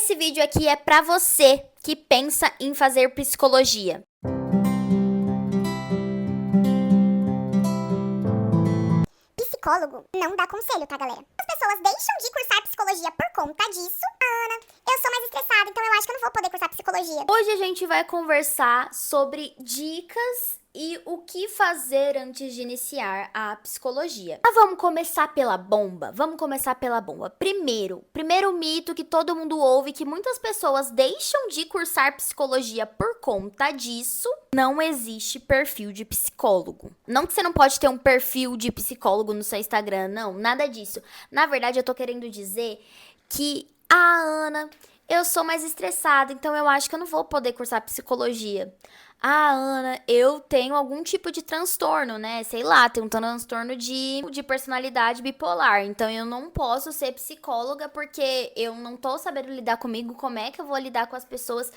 Esse vídeo aqui é pra você que pensa em fazer psicologia. Psicólogo não dá conselho, tá, galera? As pessoas deixam de cursar psicologia por conta disso. Ana, eu sou mais estressada, então eu acho que eu não vou poder cursar psicologia. Hoje a gente vai conversar sobre dicas e o que fazer antes de iniciar a psicologia. Mas vamos começar pela bomba? Primeiro mito que todo mundo ouve, que muitas pessoas deixam de cursar psicologia por conta disso: não existe perfil de psicólogo. Não que você não pode ter um perfil de psicólogo no seu Instagram, não, nada disso. Na verdade, eu tô querendo dizer que Ana, eu sou mais estressada, então eu acho que eu não vou poder cursar psicologia. Ana, eu tenho algum tipo de transtorno, né? Sei lá, tenho um transtorno de personalidade bipolar. Então eu não posso ser psicóloga porque eu não tô sabendo lidar comigo. Como é que eu vou lidar com as pessoas?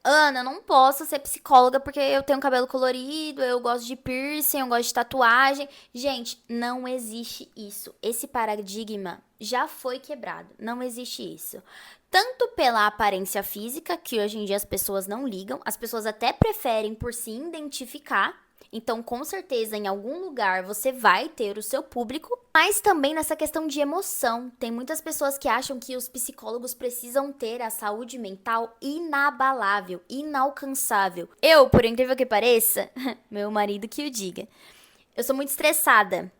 Ana, eu não posso ser psicóloga porque eu tenho cabelo colorido, eu gosto de piercing, eu gosto de tatuagem. Gente, não existe isso. Esse paradigma já foi quebrado. Não existe isso. Tanto pela aparência física, que hoje em dia as pessoas não ligam, as pessoas até preferem por se identificar. Então, com certeza, em algum lugar você vai ter o seu público, mas também nessa questão de emoção. Tem muitas pessoas que acham que os psicólogos precisam ter a saúde mental inabalável, inalcançável. Eu, por incrível que pareça, meu marido que o diga, eu sou muito estressada.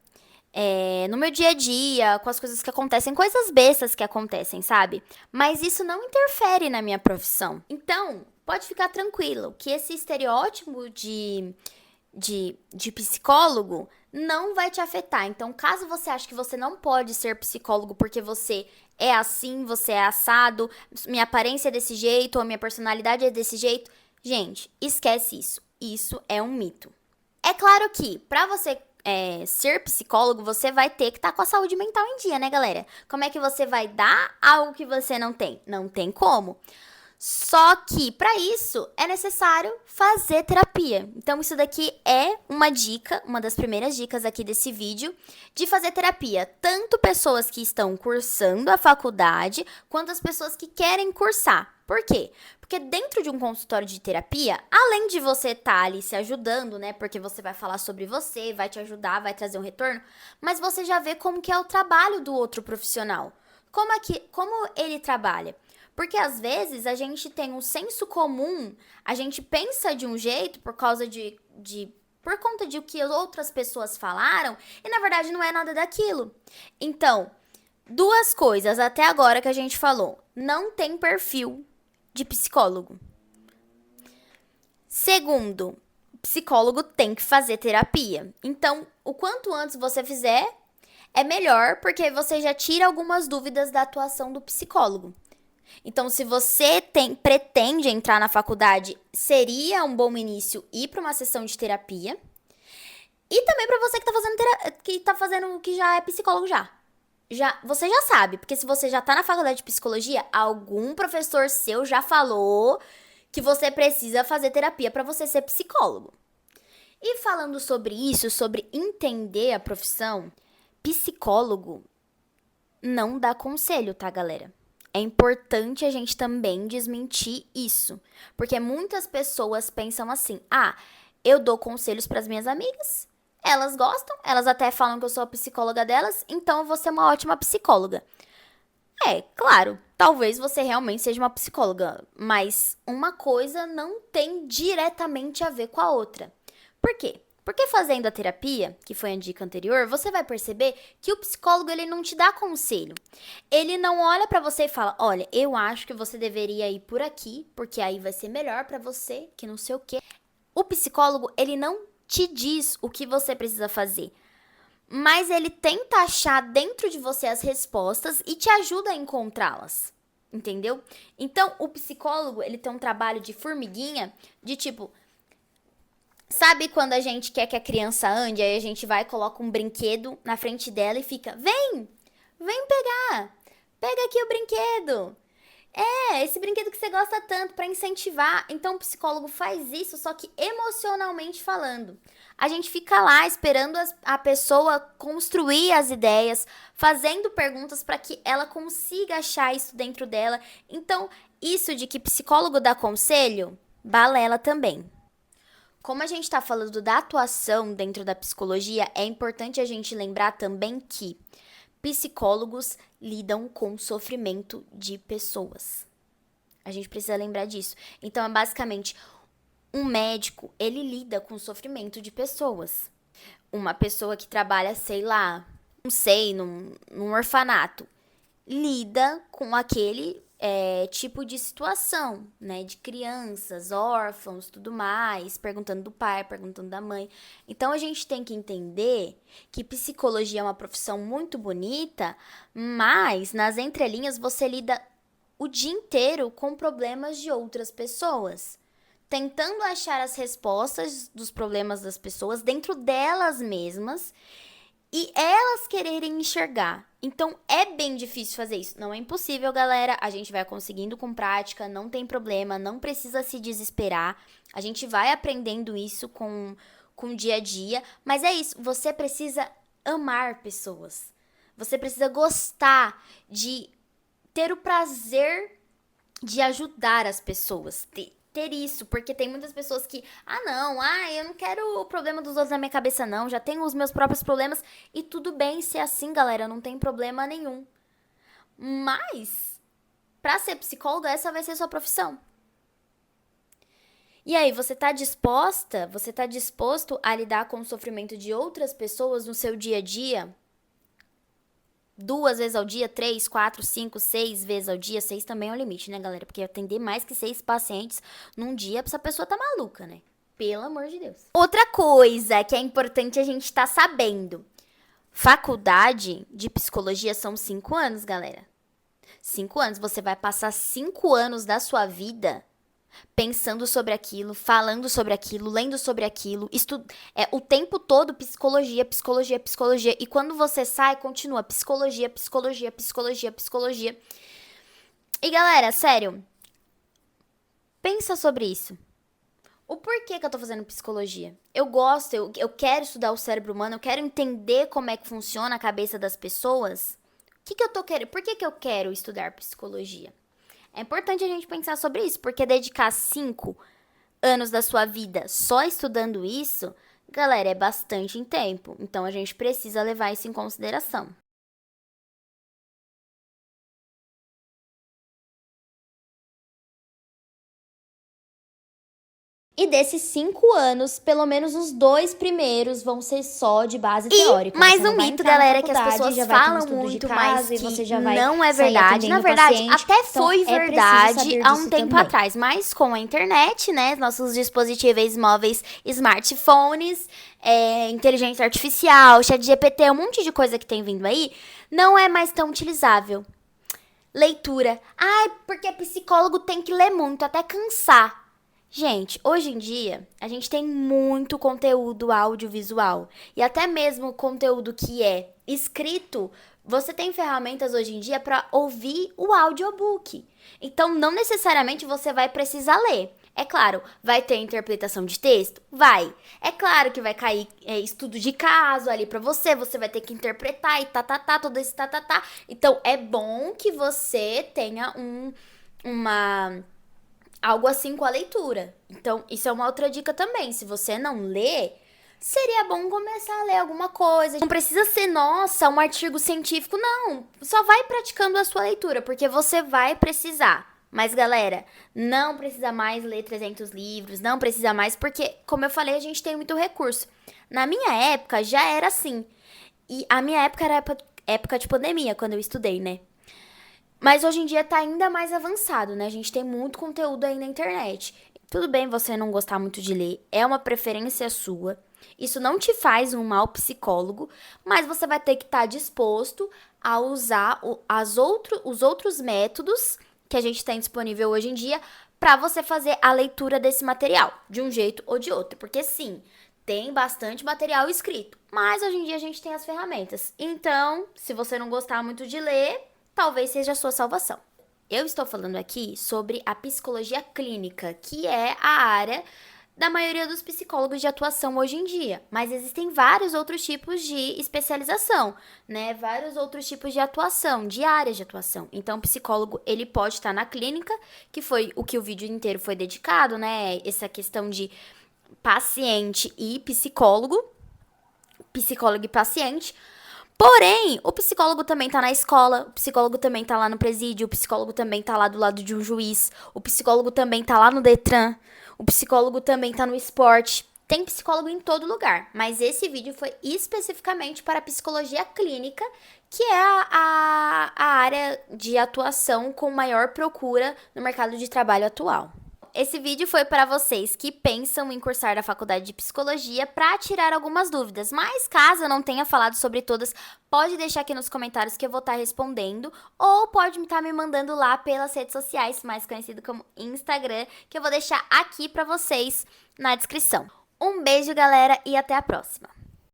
No meu dia a dia, com as coisas que acontecem, coisas bestas que acontecem, sabe? Mas isso não interfere na minha profissão. Então, pode ficar tranquilo que esse estereótipo de psicólogo não vai te afetar. Então, caso você ache que você não pode ser psicólogo porque você é assim, você é assado, minha aparência é desse jeito, ou minha personalidade é desse jeito, gente, esquece isso. Isso é um mito. É claro que, pra você ser psicólogo, você vai ter que estar com a saúde mental em dia, né, galera? Como é que você vai dar algo que você não tem? Não tem como. Só que, para isso, é necessário fazer terapia. Então, isso daqui é uma dica, uma das primeiras dicas aqui desse vídeo, de fazer terapia. Tanto pessoas que estão cursando a faculdade, quanto as pessoas que querem cursar. Por quê? Porque dentro de um consultório de terapia, além de você estar ali se ajudando, né? Porque você vai falar sobre você, vai te ajudar, vai trazer um retorno, mas você já vê como que é o trabalho do outro profissional. Como ele trabalha. Porque às vezes a gente tem um senso comum, a gente pensa de um jeito por causa por conta de o que outras pessoas falaram, e na verdade não é nada daquilo. Então, duas coisas até agora que a gente falou: não tem perfil de psicólogo. Segundo, psicólogo tem que fazer terapia. Então, o quanto antes você fizer, é melhor, porque você já tira algumas dúvidas da atuação do psicólogo. Então, se você pretende entrar na faculdade, seria um bom início ir para uma sessão de terapia. E também para você que já é psicólogo você já sabe, porque se você já tá na faculdade de psicologia, algum professor seu já falou que você precisa fazer terapia para você ser psicólogo. E falando sobre isso, sobre entender a profissão, psicólogo não dá conselho, tá, galera? É importante a gente também desmentir isso, porque muitas pessoas pensam assim: eu dou conselhos para as minhas amigas, elas gostam, elas até falam que eu sou a psicóloga delas, então eu vou ser uma ótima psicóloga. Claro, talvez você realmente seja uma psicóloga, mas uma coisa não tem diretamente a ver com a outra. Por quê? Porque fazendo a terapia, que foi a dica anterior, você vai perceber que o psicólogo ele não te dá conselho. Ele não olha pra você e fala: olha, eu acho que você deveria ir por aqui, porque aí vai ser melhor pra você, que não sei o quê. O psicólogo, ele não te diz o que você precisa fazer, mas ele tenta achar dentro de você as respostas e te ajuda a encontrá-las. Entendeu? Então, o psicólogo, ele tem um trabalho de formiguinha, de tipo: sabe quando a gente quer que a criança ande, aí a gente vai e coloca um brinquedo na frente dela e fica: vem pegar, pega aqui o brinquedo. Esse brinquedo que você gosta tanto, para incentivar. Então o psicólogo faz isso, só que emocionalmente falando. A gente fica lá esperando a pessoa construir as ideias, fazendo perguntas para que ela consiga achar isso dentro dela. Então, isso de que psicólogo dá conselho, balela também. Como a gente está falando da atuação dentro da psicologia, é importante a gente lembrar também que psicólogos lidam com sofrimento de pessoas. A gente precisa lembrar disso. Então, é basicamente, um médico, ele lida com o sofrimento de pessoas. Uma pessoa que trabalha, sei lá, não sei, num orfanato, lida com aquele tipo de situação, né? De crianças, órfãos, tudo mais, perguntando do pai, perguntando da mãe. Então a gente tem que entender que psicologia é uma profissão muito bonita, mas nas entrelinhas você lida o dia inteiro com problemas de outras pessoas, tentando achar as respostas dos problemas das pessoas dentro delas mesmas e elas quererem enxergar. Então, é bem difícil fazer isso. Não é impossível, galera. A gente vai conseguindo com prática, não tem problema, não precisa se desesperar. A gente vai aprendendo isso com o dia a dia. Mas é isso, você precisa amar pessoas. Você precisa gostar de ter o prazer de ajudar as pessoas. Ter isso, porque tem muitas pessoas que, eu não quero o problema dos outros na minha cabeça, não, já tenho os meus próprios problemas, e tudo bem ser assim, galera, não tem problema nenhum. Mas, pra ser psicóloga, essa vai ser sua profissão. E aí, você tá disposto a lidar com o sofrimento de outras pessoas no seu dia a dia? 2 vezes ao dia, 3, 4, 5, 6 vezes ao dia. 6 também é o limite, né, galera? Porque atender mais que 6 pacientes num dia, essa pessoa tá maluca, né? Pelo amor de Deus. Outra coisa que é importante a gente tá sabendo. Faculdade de psicologia são 5 anos, galera. 5 anos. Você vai passar 5 anos da sua vida pensando sobre aquilo, falando sobre aquilo, lendo sobre aquilo, o tempo todo psicologia, psicologia, psicologia. E quando você sai, continua psicologia, psicologia, psicologia, psicologia. E galera, sério, pensa sobre isso. O porquê que eu tô fazendo psicologia? Eu gosto, eu quero estudar o cérebro humano, eu quero entender como é que funciona a cabeça das pessoas. O que eu tô querendo? Por que eu quero estudar psicologia? É importante a gente pensar sobre isso, porque dedicar 5 anos da sua vida só estudando isso, galera, é bastante em tempo. Então, a gente precisa levar isso em consideração. E desses 5 anos, pelo menos os 2 primeiros vão ser só de base teórica. Mais um mito, galera, que as pessoas falam muito, mas que você já vai não é verdade. Na verdade, até foi verdade há um tempo atrás. Mas com a internet, né, nossos dispositivos móveis, smartphones, inteligência artificial, ChatGPT, um monte de coisa que tem vindo aí, não é mais tão utilizável. Leitura. Porque psicólogo tem que ler muito, até cansar. Gente, hoje em dia, a gente tem muito conteúdo audiovisual e até mesmo conteúdo que é escrito, você tem ferramentas hoje em dia para ouvir o audiobook. Então, não necessariamente você vai precisar ler. É claro, vai ter interpretação de texto? Vai. É claro que vai cair estudo de caso ali pra você vai ter que interpretar e todo esse tá. Então, é bom que você tenha algo assim com a leitura. Então, isso é uma outra dica também. Se você não lê, seria bom começar a ler alguma coisa. Não precisa ser, um artigo científico, não. Só vai praticando a sua leitura, porque você vai precisar. Mas, galera, não precisa mais ler 300 livros, não precisa mais, porque, como eu falei, a gente tem muito recurso. Na minha época, já era assim. E a minha época era época de pandemia, quando eu estudei, né? Mas hoje em dia tá ainda mais avançado, né? A gente tem muito conteúdo aí na internet. Tudo bem você não gostar muito de ler, é uma preferência sua. Isso não te faz um mau psicólogo, mas você vai ter que estar disposto a usar os outros métodos que a gente tem disponível hoje em dia para você fazer a leitura desse material, de um jeito ou de outro. Porque sim, tem bastante material escrito, mas hoje em dia a gente tem as ferramentas. Então, se você não gostar muito de ler, talvez seja a sua salvação. Eu estou falando aqui sobre a psicologia clínica, que é a área da maioria dos psicólogos de atuação hoje em dia, mas existem vários outros tipos de especialização, né? Vários outros tipos de atuação, de áreas de atuação. Então, o psicólogo, ele pode estar na clínica, que foi o que o vídeo inteiro foi dedicado, né? Essa questão de paciente e psicólogo e paciente. Porém, o psicólogo também tá na escola, o psicólogo também tá lá no presídio, o psicólogo também tá lá do lado de um juiz, o psicólogo também tá lá no Detran, o psicólogo também tá no esporte. Tem psicólogo em todo lugar, mas esse vídeo foi especificamente para a psicologia clínica, que é a área de atuação com maior procura no mercado de trabalho atual. Esse vídeo foi para vocês que pensam em cursar a faculdade de psicologia para tirar algumas dúvidas, mas caso eu não tenha falado sobre todas, pode deixar aqui nos comentários que eu vou estar respondendo, ou pode estar me mandando lá pelas redes sociais, mais conhecido como Instagram, que eu vou deixar aqui para vocês na descrição. Um beijo, galera, e até a próxima!